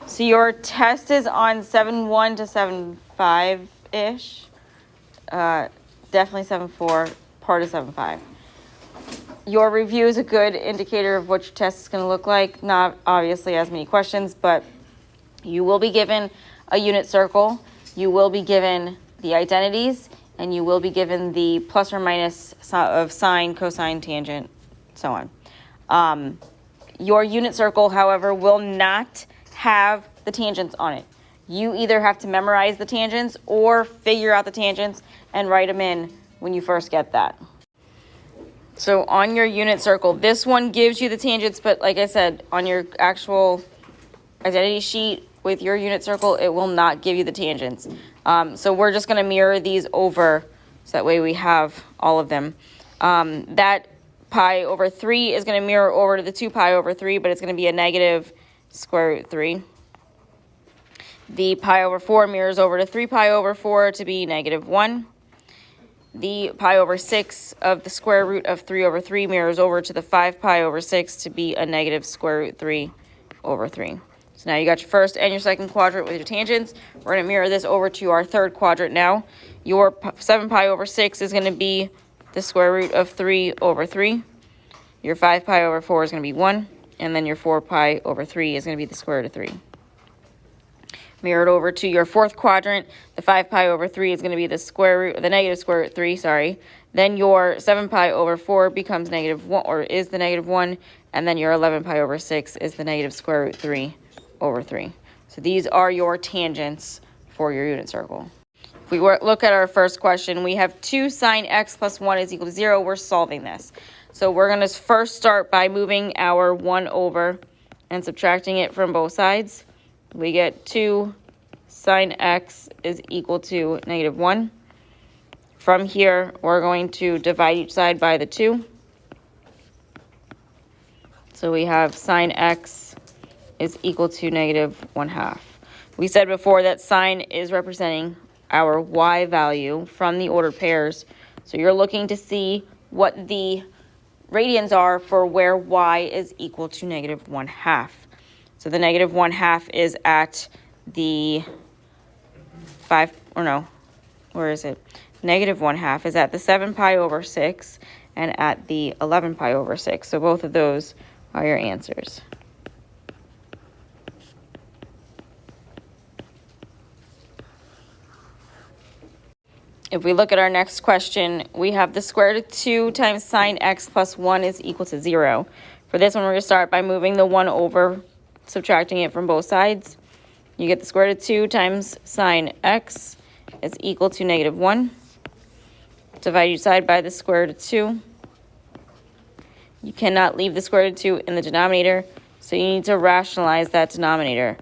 So your test is on 7.1 to 7.5-ish. Definitely 7.4, part of 7.5. Your review is a good indicator of what your test is going to look like. Not obviously as many questions, but you will be given a unit circle. You will be given the identities, and you will be given the plus or minus of sine, cosine, tangent, so on. Your unit circle, however, will not have the tangents on it. You either have to memorize the tangents or figure out the tangents and write them in when you first get that. So on your unit circle, this one gives you the tangents, but like I said, on your actual identity sheet with your unit circle, it will not give you the tangents. So we're just going to mirror these over, so that way we have all of them. That pi over 3 is going to mirror over to the 2 pi over 3, but it's going to be a negative square root 3. The pi over 4 mirrors over to 3 pi over 4 to be negative 1. The pi over 6 of the square root of 3 over 3 mirrors over to the 5 pi over 6 to be a negative square root 3 over 3. So now you got your first and your second quadrant with your tangents. We're going to mirror this over to our third quadrant now. Your 7 pi over 6 is going to be the square root of 3 over 3. Your 5 pi over 4 is going to be 1. And then your 4 pi over 3 is going to be the square root of 3. Mirrored over to your fourth quadrant, the 5 pi over 3 is going to be the negative square root 3, sorry. Then your 7 pi over 4 becomes negative 1, or is the negative 1. And then your 11 pi over 6 is the negative square root 3 over 3. So these are your tangents for your unit circle. If we look at our first question, we have 2 sine x plus 1 is equal to 0. We're solving this. So we're going to first start by moving our 1 over and subtracting it from both sides. We get 2 sine x is equal to negative 1. From here, we're going to divide each side by the 2. So we have sine x is equal to negative 1/2. We said before that sine is representing our y value from the ordered pairs. So you're looking to see what the radians are for where y is equal to negative 1/2. So the negative 1/2 is at the negative 1/2 is at the 7 pi over 6 and at the 11 pi over 6. So both of those are your answers. If we look at our next question, we have the square root of 2 times sine x plus 1 is equal to 0. For this one, we're going to start by moving the 1 over, subtracting it from both sides. You get the square root of 2 times sine x is equal to negative 1. Divide each side by the square root of 2. You cannot leave the square root of 2 in the denominator, so you need to rationalize that denominator.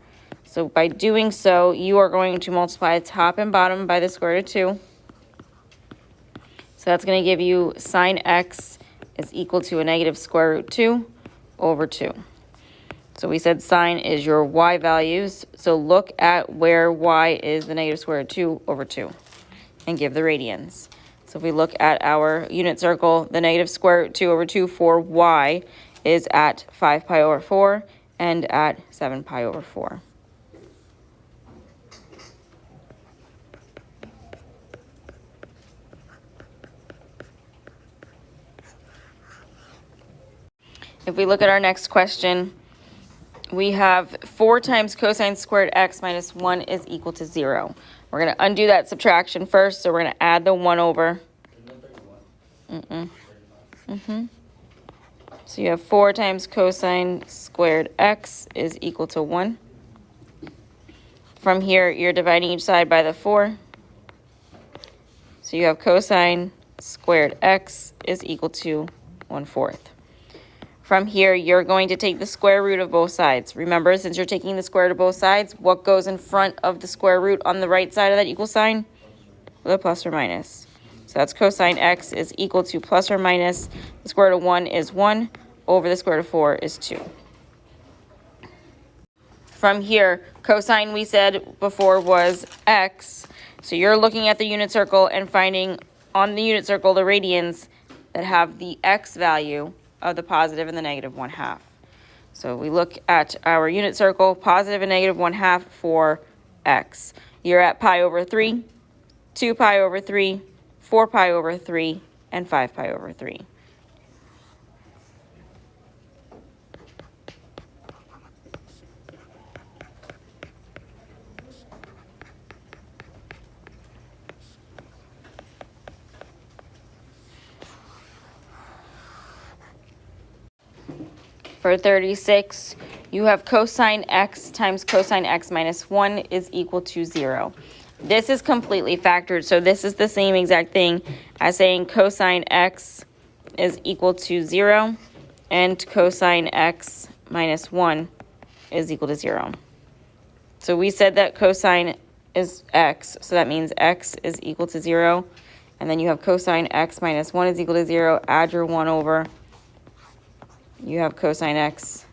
So by doing so, you are going to multiply top and bottom by the square root of 2. So that's going to give you sine x is equal to a negative square root 2 over 2. So we said sine is your y values. So look at where y is the negative square root 2 over 2 and give the radians. So if we look at our unit circle, the negative square root 2 over 2 for y is at 5 pi over 4 and at 7 pi over 4. If we look at our next question, we have 4 times cosine squared x minus 1 is equal to 0. We're going to undo that subtraction first, so we're going to add the 1 over. So you have 4 times cosine squared x is equal to 1. From here, you're dividing each side by the 4. So you have cosine squared x is equal to 1/4. From here, you're going to take the square root of both sides. Remember, since you're taking the square root of both sides, what goes in front of the square root on the right side of that equal sign? With a plus or minus. So that's cosine x is equal to plus or minus. The square root of 1 is 1 over the square root of 4 is 2. From here, cosine we said before was x. So you're looking at the unit circle and finding on the unit circle the radians that have the x value of the positive and the negative 1/2. So we look at our unit circle, positive and negative 1/2 for x. You're at pi over 3, 2 pi over 3, 4 pi over 3, and 5 pi over 3. For 36, you have cosine x times cosine x minus 1 is equal to 0. This is completely factored, so this is the same exact thing as saying cosine x is equal to 0 and cosine x minus 1 is equal to 0. So we said that cosine is x, so that means x is equal to 0. And then you have cosine x minus 1 is equal to 0. Add your 1 over. You have cosine x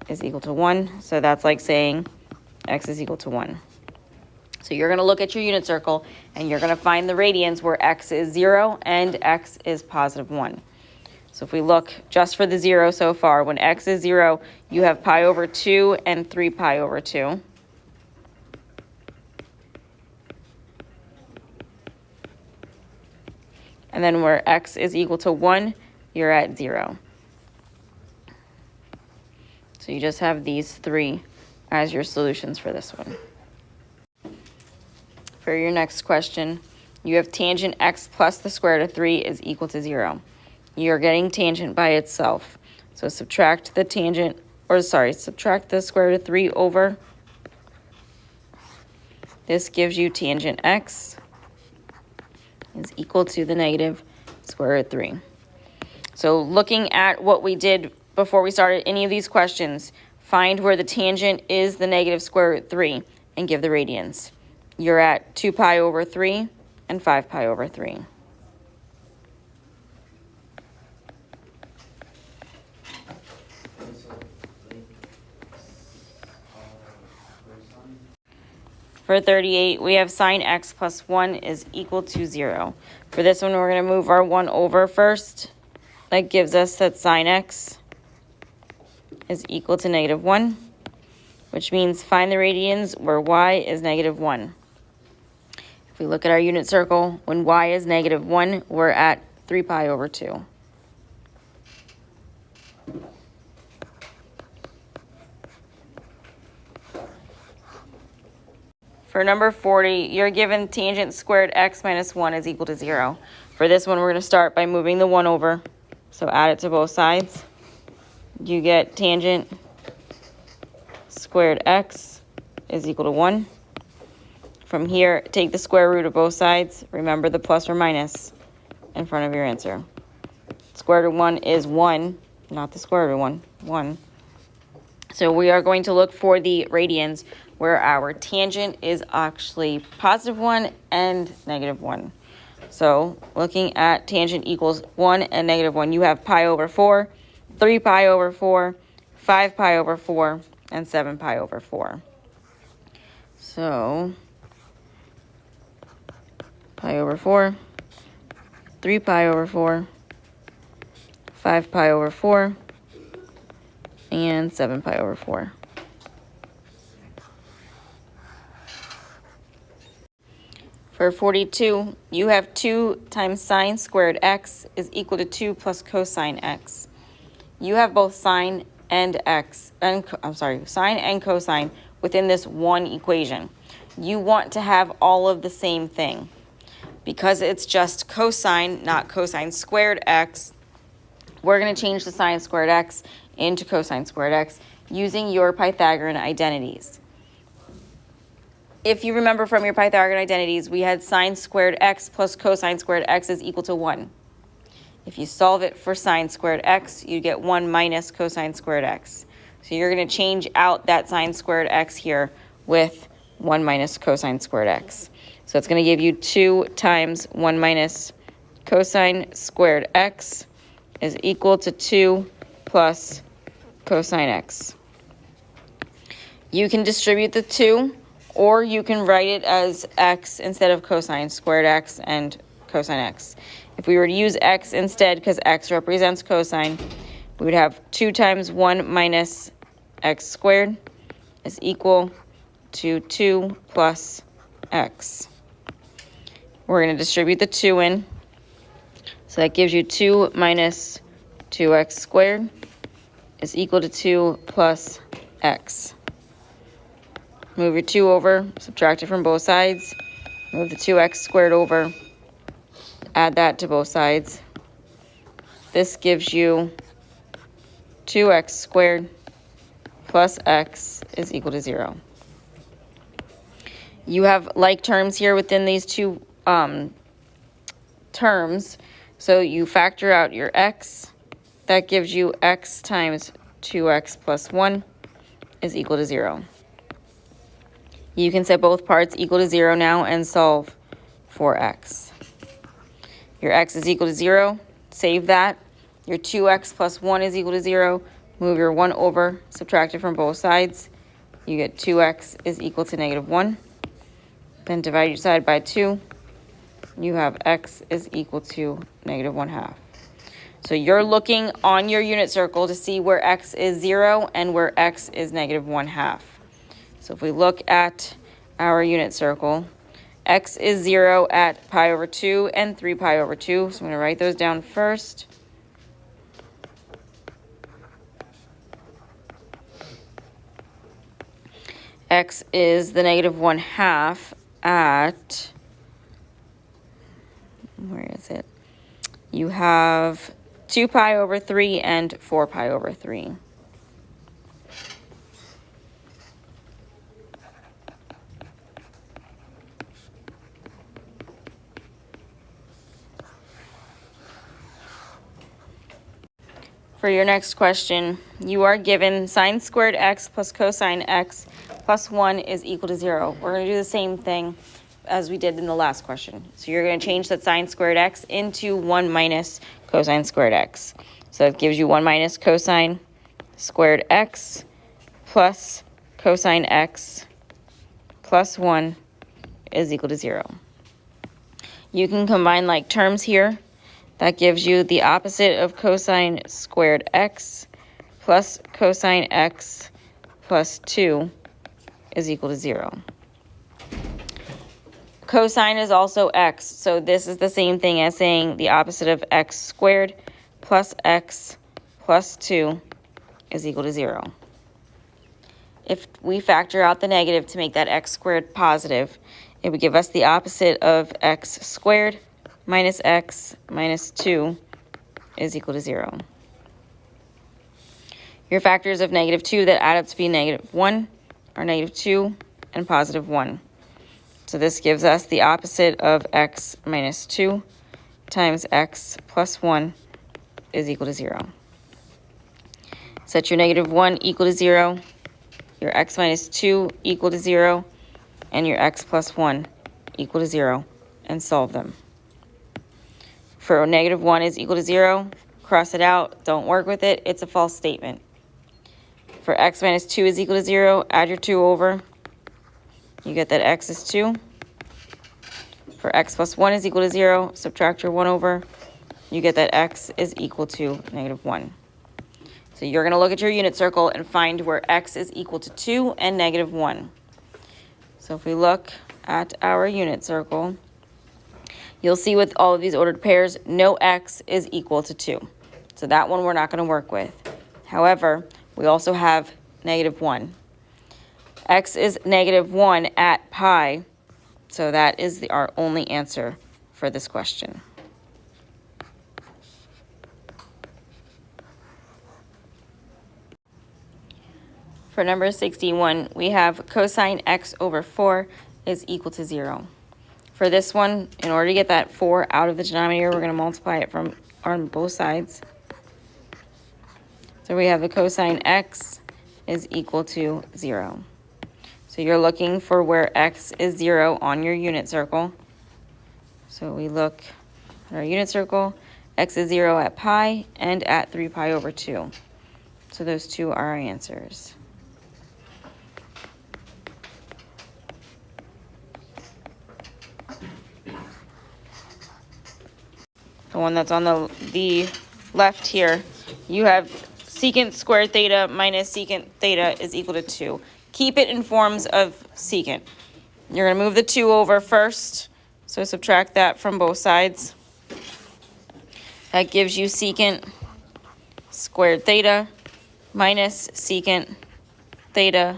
is equal to 1. So that's like saying x is equal to 1. So you're going to look at your unit circle, and you're going to find the radians where x is 0 and x is positive 1. So if we look just for the 0 so far, when x is 0, you have pi over 2 and 3 pi over 2. And then where x is equal to 1, you're at 0. So you just have these 3 as your solutions for this one. For your next question, you have tangent x plus the square root of 3 is equal to 0. You're getting tangent by itself. So subtract the square root of 3 over. This gives you tangent x is equal to the negative square root of 3. So looking at what we did before we started any of these questions, find where the tangent is the negative square root of 3 and give the radians. You're at 2 pi over 3 and 5 pi over 3. For 38, we have sine x plus 1 is equal to 0. For this one, we're going to move our 1 over first. That gives us that sine x is equal to negative 1, which means find the radians where y is negative 1. If we look at our unit circle, when y is negative 1, we're at 3 pi over 2. For number 40, you're given tangent squared x minus 1 is equal to 0. For this one, we're going to start by moving the 1 over. So add it to both sides. You get tangent squared x is equal to 1. From here, take the square root of both sides. Remember the plus or minus in front of your answer. Square root of 1 is 1, not the square root of 1, 1. So we are going to look for the radians where our tangent is actually positive 1 and negative 1. So looking at tangent equals 1 and negative 1, you have pi over 4, 3 pi over 4, 5 pi over 4, and 7 pi over 4. So pi over 4, 3 pi over 4, 5 pi over 4, and 7 pi over 4. For 42, you have 2 times sine squared x is equal to 2 plus cosine x. You have both sine and sine and cosine within this one equation. You want to have all of the same thing. Because it's just cosine, not cosine squared x, we're going to change the sine squared x into cosine squared x using your Pythagorean identities. If you remember from your Pythagorean identities, we had sine squared x plus cosine squared x is equal to 1. If you solve it for sine squared x, you get 1 minus cosine squared x. So you're going to change out that sine squared x here with 1 minus cosine squared x. So it's going to give you 2 times 1 minus cosine squared x is equal to 2 plus cosine x. You can distribute the 2, or you can write it as x instead of cosine squared x and cosine x. If we were to use x instead, because x represents cosine, we would have 2 times 1 minus x squared is equal to 2 plus x. We're going to distribute the 2 in. So that gives you 2 minus 2x squared is equal to 2 plus x. Move your 2 over, subtract it from both sides. Move the 2x squared over, add that to both sides. This gives you 2x squared plus x is equal to 0. You have like terms here within these two terms. So you factor out your x. That gives you x times 2x plus 1 is equal to 0. You can set both parts equal to 0 now and solve for x. Your x is equal to 0. Save that. Your 2x plus 1 is equal to 0. Move your 1 over, subtract it from both sides. You get 2x is equal to negative 1. Then divide each side by 2. You have x is equal to negative 1/2. So you're looking on your unit circle to see where x is 0 and where x is negative 1/2. So if we look at our unit circle, x is 0 at pi over 2 and 3 pi over 2. So I'm going to write those down first. X is the negative 1/2 at, where is it? You have 2 pi over 3 and 4 pi over 3. For your next question, you are given sine squared x plus cosine x plus 1 is equal to 0. We're going to do the same thing as we did in the last question. So you're going to change that sine squared x into 1 minus cosine squared x. So it gives you 1 minus cosine squared x plus cosine x plus 1 is equal to 0. You can combine like terms here. That gives you the opposite of cosine squared x plus cosine x plus 2 is equal to 0. Cosine is also x, so this is the same thing as saying the opposite of x squared plus x plus 2 is equal to 0. If we factor out the negative to make that x squared positive, it would give us the opposite of x squared minus x minus 2 is equal to 0. Your factors of negative 2 that add up to be negative 1 are negative 2 and positive 1. So this gives us the opposite of x minus 2 times x plus 1 is equal to 0. Set your negative 1 equal to 0, your x minus 2 equal to 0, and your x plus 1 equal to 0, and solve them. For negative 1 is equal to 0, cross it out, don't work with it, it's a false statement. For x minus 2 is equal to 0, add your 2 over, you get that x is 2. For x plus 1 is equal to 0, subtract your 1 over, you get that x is equal to negative 1. So you're going to look at your unit circle and find where x is equal to 2 and negative 1. So if we look at our unit circle, you'll see with all of these ordered pairs, no x is equal to 2. So that one we're not going to work with. However, we also have negative 1. X is negative 1 at pi, so that is our only answer for this question. For number 61, we have cosine x over 4 is equal to 0. For this one, in order to get that 4 out of the denominator, we're going to multiply it on both sides. So we have the cosine x is equal to 0. So you're looking for where x is 0 on your unit circle. So we look at our unit circle. X is 0 at pi and at 3 pi over 2. So those two are our answers. The one that's on the left here you have secant squared theta minus secant theta is equal to 2. Keep it in forms of secant. You're going to move the 2 over first, so subtract that from both sides. That gives you secant squared theta minus secant theta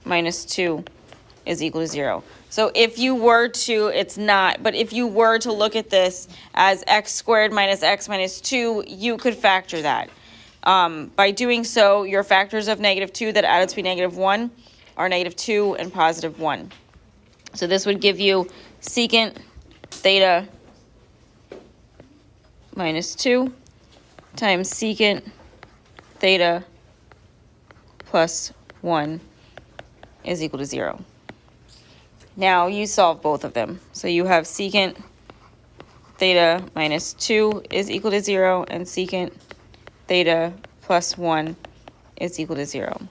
minus 2 is equal to 0. So if you were to, it's not, but if you were to look at this as x squared minus x minus 2, you could factor that. By doing so, your factors of -2 that add up to be -1 are -2 and +1. So this would give you secant theta minus 2 times secant theta plus 1 is equal to 0. Now you solve both of them. So you have secant theta minus 2 is equal to 0, and secant theta plus 1 is equal to 0.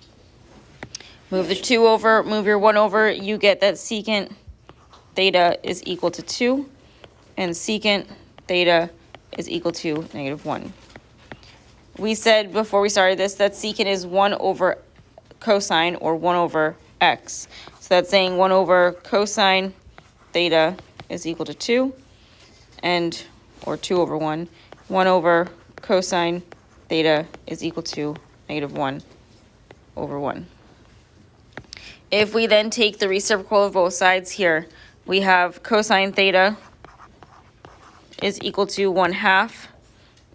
Move the 2 over, move your 1 over, you get that secant theta is equal to 2, and secant theta is equal to -1. We said before we started this that secant is 1 over cosine, or 1 over x. So that's saying 1 over cosine theta is equal to 2, or 2 over 1. 1 over cosine theta is equal to -1 over 1. If we then take the reciprocal of both sides here, we have cosine theta is equal to 1/2,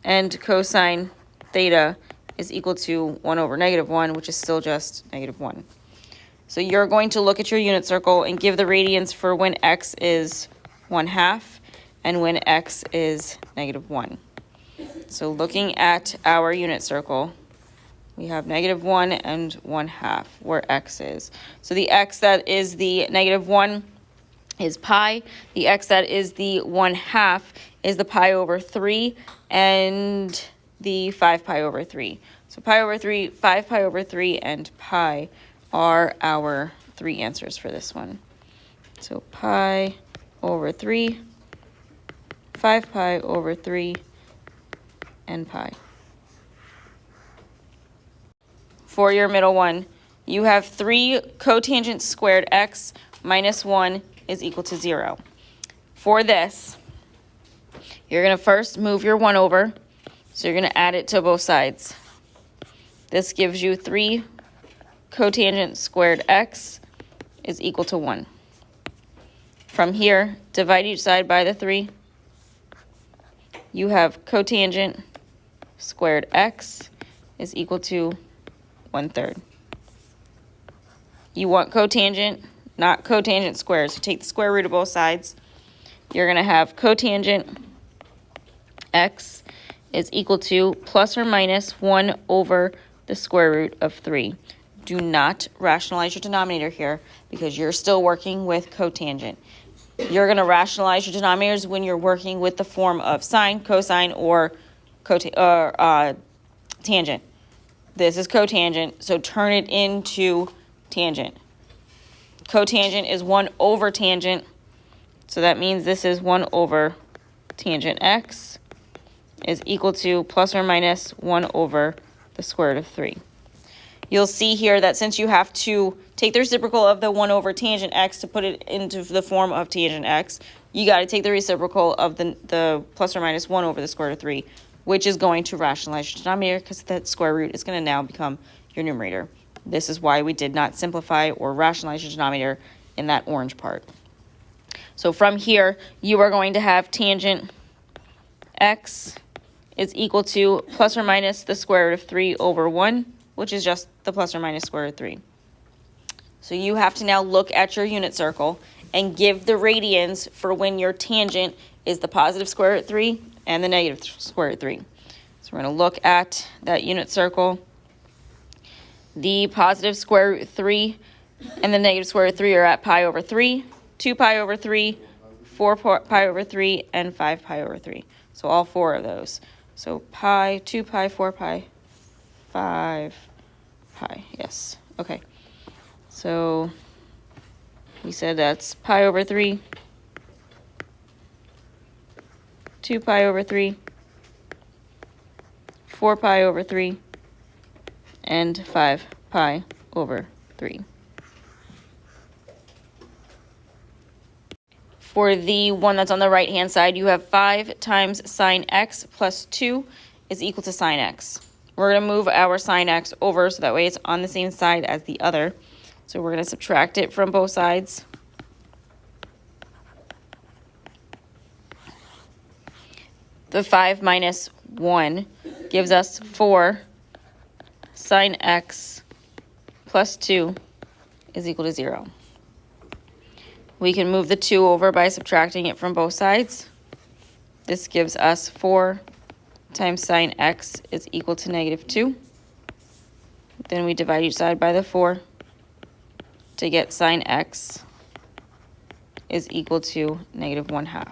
and cosine theta is equal to 1 over -1, which is still just -1. So you're going to look at your unit circle and give the radians for when x is 1/2 and when x is -1. So looking at our unit circle, we have -1 and 1/2 where x is. So the x that is the -1 is pi. The x that is the 1/2 is the pi over 3 and the 5 pi over 3. So pi over 3, 5 pi over 3, and pi are our 3 answers for this one. So pi over 3, 5 pi over 3, and pi. For your middle one, you have 3 cotangent squared x minus 1 is equal to 0. For this, you're going to first move your 1 over, so you're going to add it to both sides. This gives you 3 cotangent squared x is equal to 1. From here, divide each side by the 3. You have cotangent squared x is equal to 1/3. You want cotangent, not cotangent squared, so take the square root of both sides. You're going to have cotangent x is equal to plus or minus 1 over the square root of 3. Do not rationalize your denominator here because you're still working with cotangent. You're going to rationalize your denominators when you're working with the form of sine, cosine, or tangent. This is cotangent, so turn it into tangent. Cotangent is 1 over tangent, so that means this is 1 over tangent x is equal to plus or minus 1 over the square root of 3. You'll see here that since you have to take the reciprocal of the 1 over tangent x to put it into the form of tangent x, you got to take the reciprocal of the plus or minus 1 over the square root of 3, which is going to rationalize your denominator because that square root is going to now become your numerator. This is why we did not simplify or rationalize your denominator in that orange part. So from here, you are going to have tangent x is equal to plus or minus the square root of 3 over 1, which is just the plus or minus square root of 3. So you have to now look at your unit circle and give the radians for when your tangent is the positive square root of 3 and the negative square root of 3. So we're going to look at that unit circle. The positive square root of 3 and the negative square root of 3 are at pi over 3, 2 pi over 3, 4 pi over 3, and 5 pi over 3. So all 4 of those. So pi, 2 pi, 4 pi, 5 pi. Yes. Okay. So we said that's pi over 3, 2 pi over 3, 4 pi over 3 and 5 pi over 3. For the one that's on the right-hand side, you have 5 times sine x plus 2 is equal to sine x. We're going to move our sine x over so that way it's on the same side as the other. So we're going to subtract it from both sides. The 5 minus 1 gives us 4 sine x plus 2 is equal to 0. We can move the 2 over by subtracting it from both sides. This gives us 4 times sine x is equal to negative 2. Then we divide each side by the 4 to get sine x is equal to negative 1/2.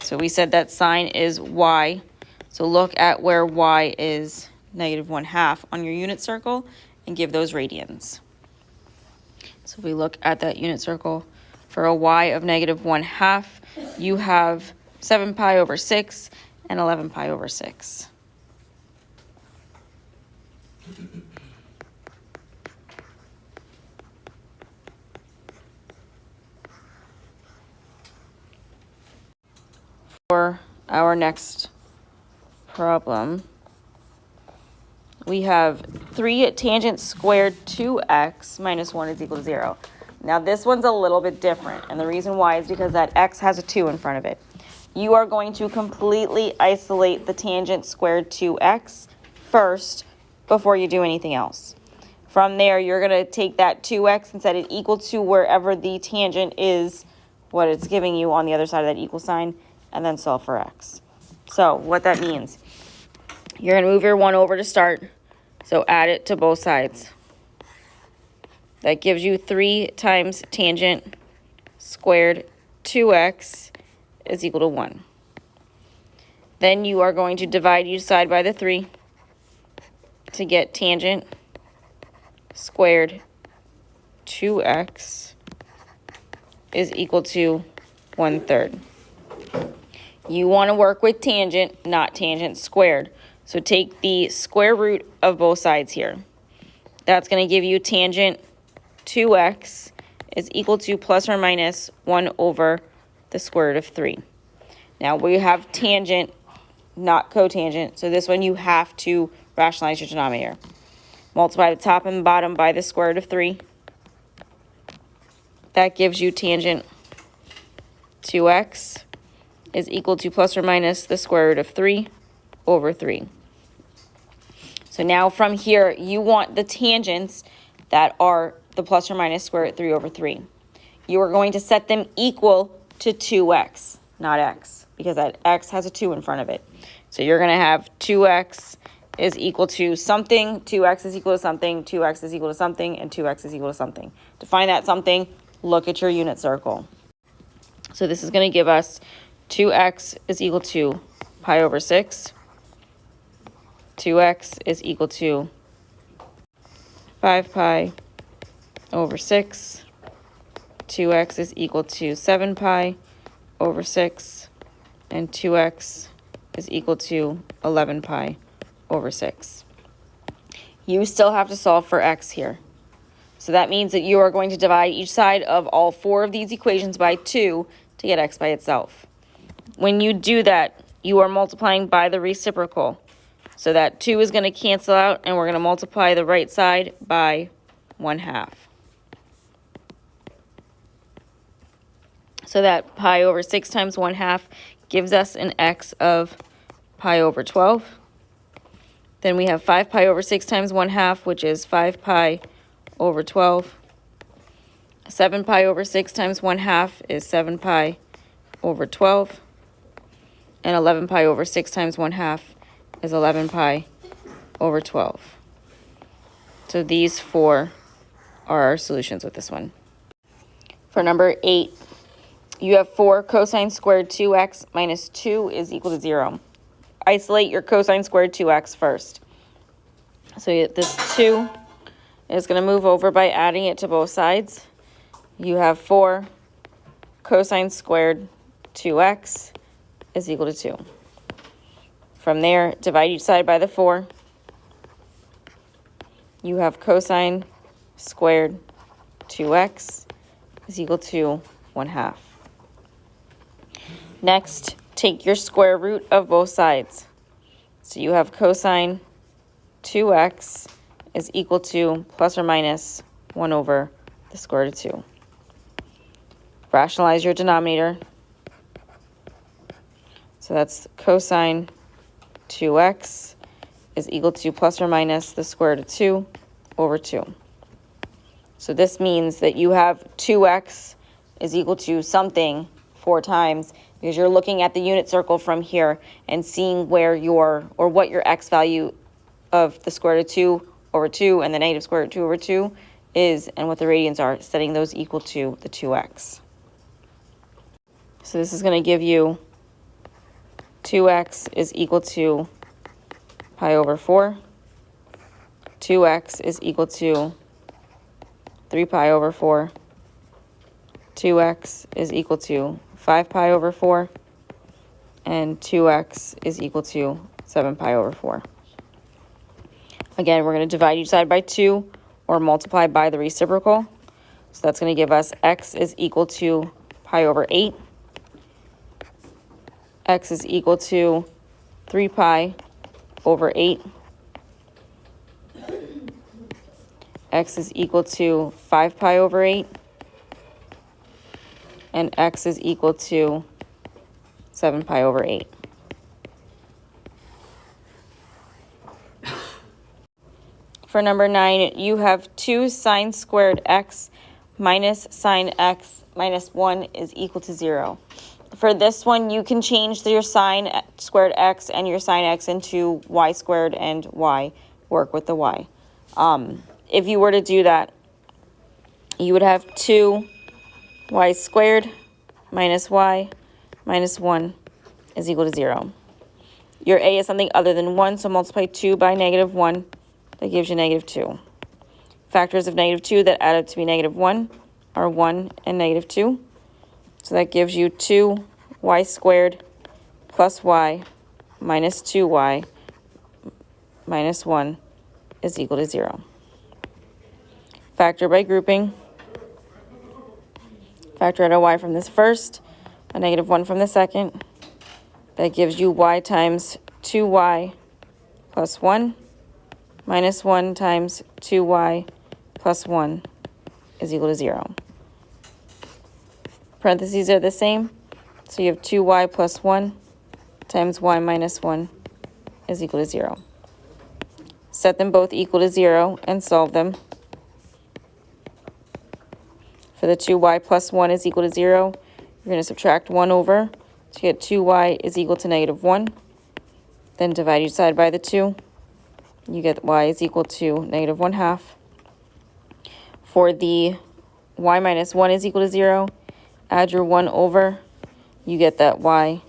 So we said that sine is y. So look at where y is negative 1/2 on your unit circle and give those radians. So if we look at that unit circle, for a y of negative 1/2, you have 7 pi over 6 and 11 pi over 6. For our next problem, we have 3 tangent squared 2x minus 1 is equal to 0. Now this one's a little bit different, and the reason why is because that x has a 2 in front of it. You are going to completely isolate the tangent squared 2x first before you do anything else. From there, you're going to take that 2x and set it equal to wherever the tangent is, what it's giving you on the other side of that equal sign, and then solve for x. So what that means, you're going to move your 1 over to start, so add it to both sides. That gives you 3 times tangent squared 2x is equal to 1. Then you are going to divide each side by the 3 to get tangent squared 2x is equal to 1/3. You want to work with tangent, not tangent squared. So take the square root of both sides here. That's going to give you tangent 2x is equal to plus or minus 1 over the square root of 3. Now we have tangent, not cotangent, so this one you have to rationalize your denominator. Multiply the top and the bottom by the square root of 3. That gives you tangent 2x is equal to plus or minus the square root of 3 over 3. So now from here, you want the tangents that are the plus or minus square root of 3 over 3. You are going to set them equal to 2x, not x, because that x has a 2 in front of it. So you're going to have 2x is equal to something, 2x is equal to something, 2x is equal to something, and 2x is equal to something. To find that something, look at your unit circle. So this is going to give us 2x is equal to pi over 6. 2x is equal to 5 pi over 6. 2x is equal to 7 pi over 6. And 2x is equal to 11 pi over 6. You still have to solve for x here. So that means that you are going to divide each side of all 4 of these equations by 2 to get x by itself. When you do that, you are multiplying by the reciprocal. So that 2 is going to cancel out, and we're going to multiply the right side by 1/2. So that pi over 6 times 1/2 gives us an x of pi over 12. Then we have 5 pi over 6 times 1/2, which is 5 pi over 12. 7 pi over 6 times 1/2 is 7 pi over 12. And 11 pi over 6 times 1/2 is 11 pi over 12. So these 4 are our solutions with this one. For number 8, you have 4 cosine squared 2x minus 2 is equal to 0. Isolate your cosine squared 2x first. So this 2 is going to move over by adding it to both sides. You have 4 cosine squared 2x is equal to 2. From there, divide each side by the 4. You have cosine squared 2x is equal to 1/2. Next, take your square root of both sides. So you have cosine 2x is equal to plus or minus 1 over the square root of 2. Rationalize your denominator. So that's cosine 2x is equal to plus or minus the square root of 2 over 2. So this means that you have 2x is equal to something 4 times, because you're looking at the unit circle from here and seeing where what your x value of the square root of 2 over 2 and the negative square root of 2 over 2 is, and what the radians are, setting those equal to the 2x. So this is going to give you 2x is equal to pi over 4. 2x is equal to 3 pi over 4. 2x is equal to 5 pi over 4. And 2x is equal to 7 pi over 4. Again, we're going to divide each side by 2 or multiply by the reciprocal. So that's going to give us x is equal to pi over 8. X is equal to 3 pi over 8. X is equal to 5 pi over 8. And x is equal to 7 pi over 8. For number 9, you have 2 sine squared x minus sine x minus 1 is equal to 0. For this one, you can change your sine squared x and your sine x into y squared and y. Work with the y. If you were to do that, you would have 2y squared minus y minus 1 is equal to 0. Your a is something other than 1, so multiply 2 by negative 1. That gives you negative 2. Factors of negative 2 that add up to be negative 1 are 1 and negative 2. So that gives you 2y squared plus y minus 2y minus 1 is equal to 0. Factor by grouping. Factor out a y from this first, a negative 1 from the second. That gives you y times 2y plus 1 minus 1 times 2y plus 1 is equal to 0. Parentheses are the same, so you have 2y plus 1 times y minus 1 is equal to 0. Set them both equal to 0 and solve them. For the 2y plus 1 is equal to 0, you're going to subtract 1 over, so you get 2y is equal to negative 1. Then divide each side by the 2. You get y is equal to negative 1/2. For the y minus 1 is equal to 0, add your 1 over, you get that y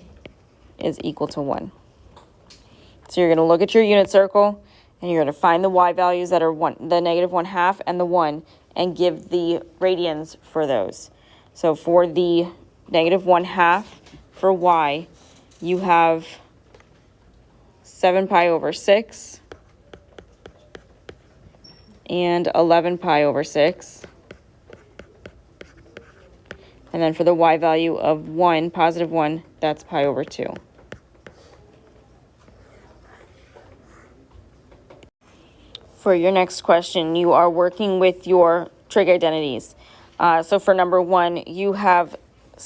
is equal to 1. So you're going to look at your unit circle, and you're going to find the y values that are the negative 1/2 and the 1, and give the radians for those. So for the negative 1/2 for y, you have 7 pi over 6 and 11 pi over 6. And then for the y value of 1, positive 1, that's pi over 2. For your next question, you are working with your trig identities. So for number 1, you have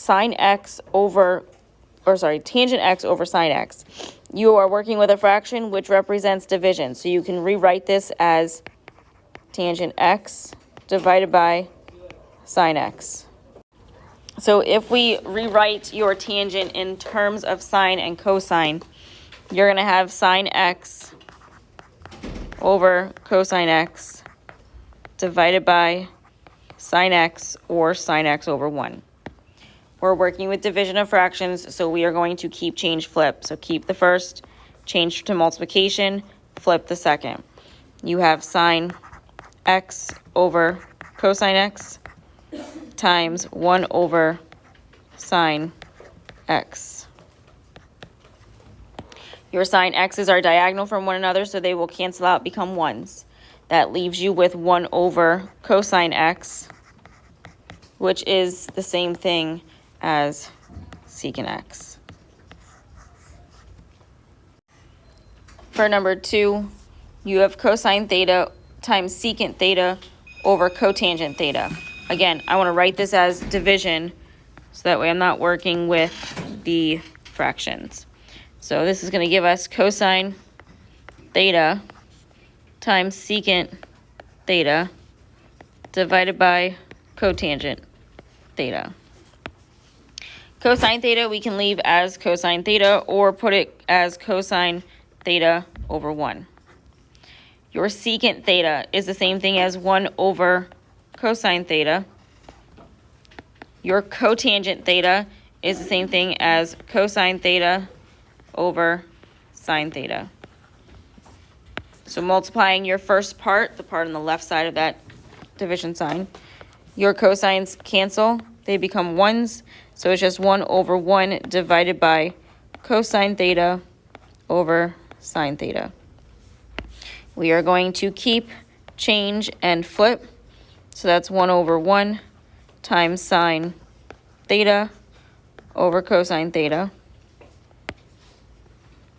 tangent x over sine x. You are working with a fraction which represents division. So you can rewrite this as tangent x divided by sine x. So if we rewrite your tangent in terms of sine and cosine, you're going to have sine x over cosine x divided by sine x, or sine x over 1. We're working with division of fractions, so we are going to keep, change, flip. So keep the first, change to multiplication, flip the second. You have sine x over cosine x times 1 over sine x. Your sine x's are diagonal from one another, so they will cancel out, become 1s. That leaves you with 1 over cosine x, which is the same thing as secant x. For number 2, you have cosine theta times secant theta over cotangent theta. Again, I want to write this as division, so that way I'm not working with the fractions. So this is going to give us cosine theta times secant theta divided by cotangent theta. Cosine theta we can leave as cosine theta or put it as cosine theta over 1. Your secant theta is the same thing as 1 over cosine theta. Your cotangent theta is the same thing as cosine theta over sine theta. So multiplying your first part, the part on the left side of that division sign, your cosines cancel. They become 1s. So it's just 1 over 1 divided by cosine theta over sine theta. We are going to keep, change, and flip. So that's 1 over 1 times sine theta over cosine theta.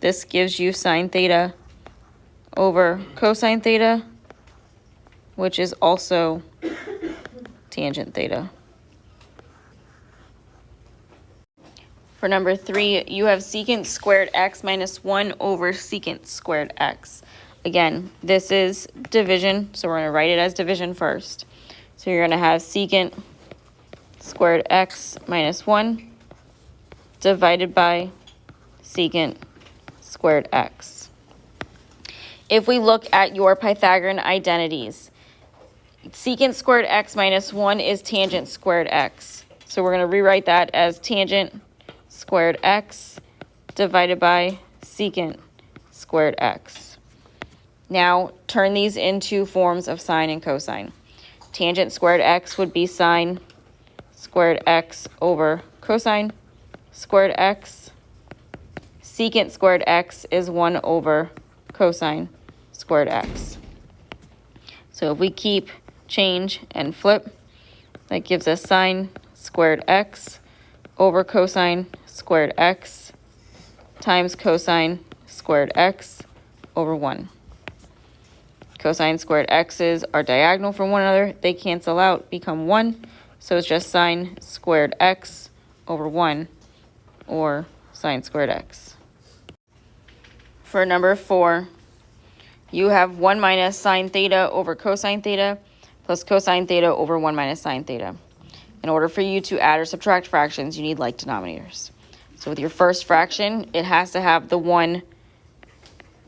This gives you sine theta over cosine theta, which is also tangent theta. For number 3, you have secant squared x minus 1 over secant squared x. Again, this is division, so we're going to write it as division first. So you're going to have secant squared x minus 1 divided by secant squared x. If we look at your Pythagorean identities, secant squared x minus 1 is tangent squared x. So we're going to rewrite that as tangent squared x divided by secant squared x. Now turn these into forms of sine and cosine. Tangent squared x would be sine squared x over cosine squared x. Secant squared x is 1 over cosine squared x. So if we keep, change, and flip, that gives us sine squared x over cosine squared x times cosine squared x over 1. Cosine squared x's are diagonal from one another. They cancel out, become 1. So it's just sine squared x over 1, or sine squared x. For number 4, you have 1 minus sine theta over cosine theta plus cosine theta over 1 minus sine theta. In order for you to add or subtract fractions, you need like denominators. So with your first fraction, it has to have the 1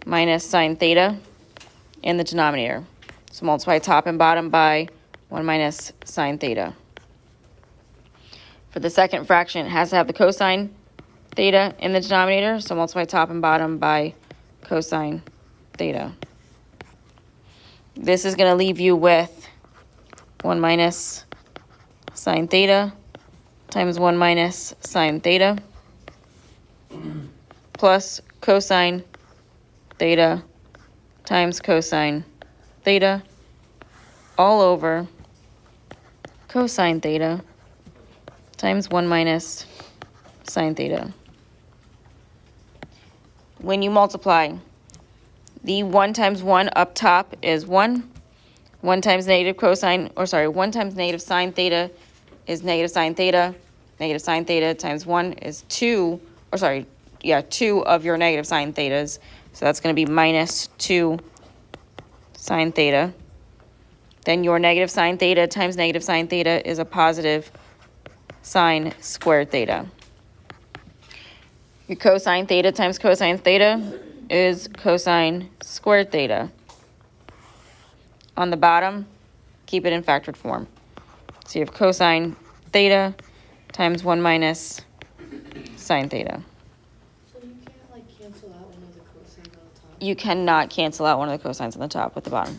minus sine theta in the denominator. So multiply top and bottom by 1 minus sine theta. For the second fraction, it has to have the cosine theta in the denominator. So multiply top and bottom by cosine theta. This is going to leave you with 1 minus sine theta times 1 minus sine theta plus cosine theta times cosine theta all over cosine theta times 1 minus sine theta. When you multiply, the 1 times 1 up top is 1. 1 times negative cosine, 1 times negative sine theta is negative sine theta. Negative sine theta times 1 is 2 of your negative sine thetas. So that's going to be minus 2 sine theta. Then your negative sine theta times negative sine theta is a positive sine squared theta. Your cosine theta times cosine theta is cosine squared theta. On the bottom, keep it in factored form. So you have cosine theta times 1 minus sine theta. So you can't like cancel out one of the cosines on the top? You cannot cancel out one of the cosines on the top with the bottom,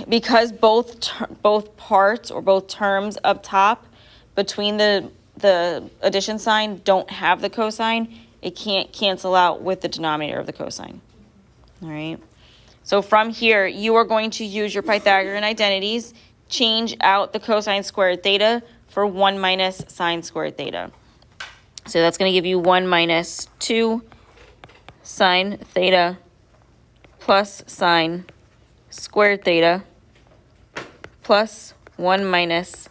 because both parts or both terms up top between the addition sign don't have the cosine, it can't cancel out with the denominator of the cosine. All right. So from here, you are going to use your Pythagorean identities, change out the cosine squared theta for 1 minus sine squared theta. So that's going to give you 1 minus 2 sine theta plus sine squared theta plus 1 minus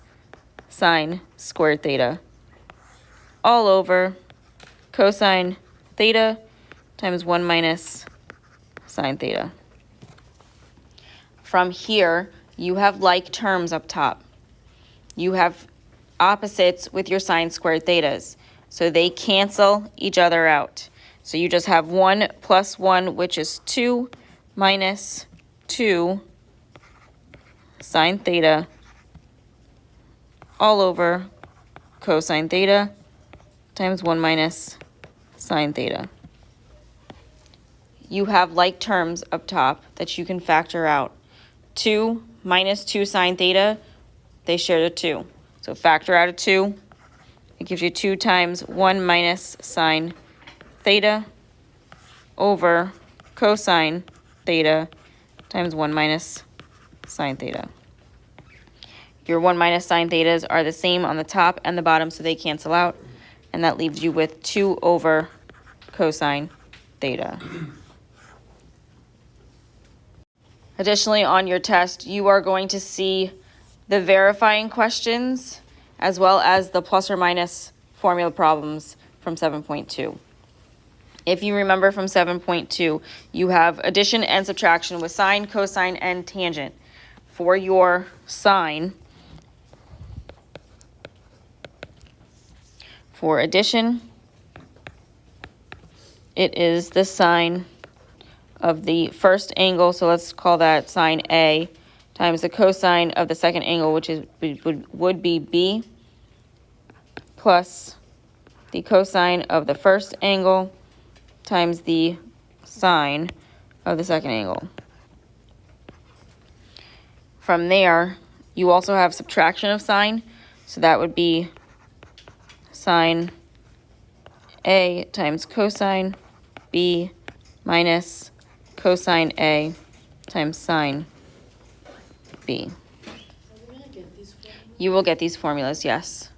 sine squared theta all over cosine theta times 1 minus sine theta. From here, you have like terms up top. You have opposites with your sine squared thetas, so they cancel each other out. So you just have 1 plus 1, which is 2 minus 2 sine theta all over cosine theta times 1 minus sine theta. You have like terms up top that you can factor out. 2 minus 2 sine theta, they share the 2. So factor out a 2. It gives you 2 times 1 minus sine theta over cosine theta times 1 minus sine theta. Your 1 minus sine thetas are the same on the top and the bottom, so they cancel out. And that leaves you with 2 over cosine theta. Additionally, on your test, you are going to see the verifying questions as well as the plus or minus formula problems from 7.2. If you remember from 7.2, you have addition and subtraction with sine, cosine, and tangent. For your sine, for addition, it is the sine of the first angle, so let's call that sine A, times the cosine of the second angle, which is would be B, plus the cosine of the first angle times the sine of the second angle. From there, you also have subtraction of sine, so that would be sine A times cosine B minus cosine A times sine B. Are we gonna get these formulas? You will get these formulas, yes.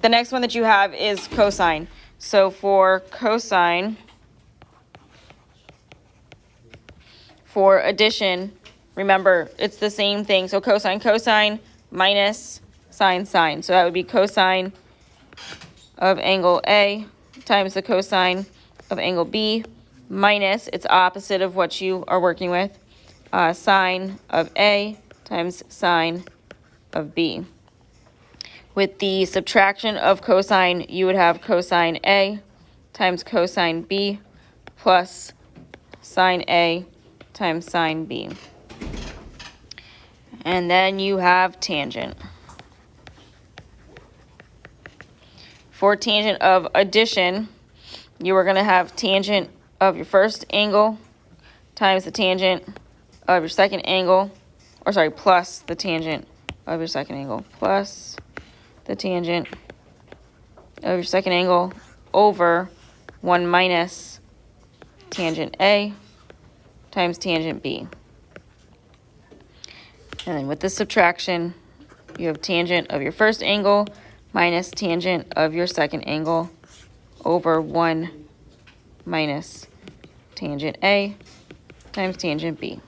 The next one that you have is cosine. So for cosine, for addition, remember, it's the same thing. So cosine, cosine minus sine, sine. So that would be cosine of angle A times the cosine of angle B minus, it's opposite of what you are working with, sine of A times sine of B. With the subtraction of cosine, you would have cosine A times cosine B plus sine A times sine B. And then you have tangent. For tangent of addition, you are going to have tangent of your first angle times the tangent of your second angle, or sorry, plus the tangent of your second angle, plus the tangent of your second angle over 1 minus tangent A times tangent B. And then with the subtraction, you have tangent of your first angle minus tangent of your second angle over 1 minus tangent A times tangent B.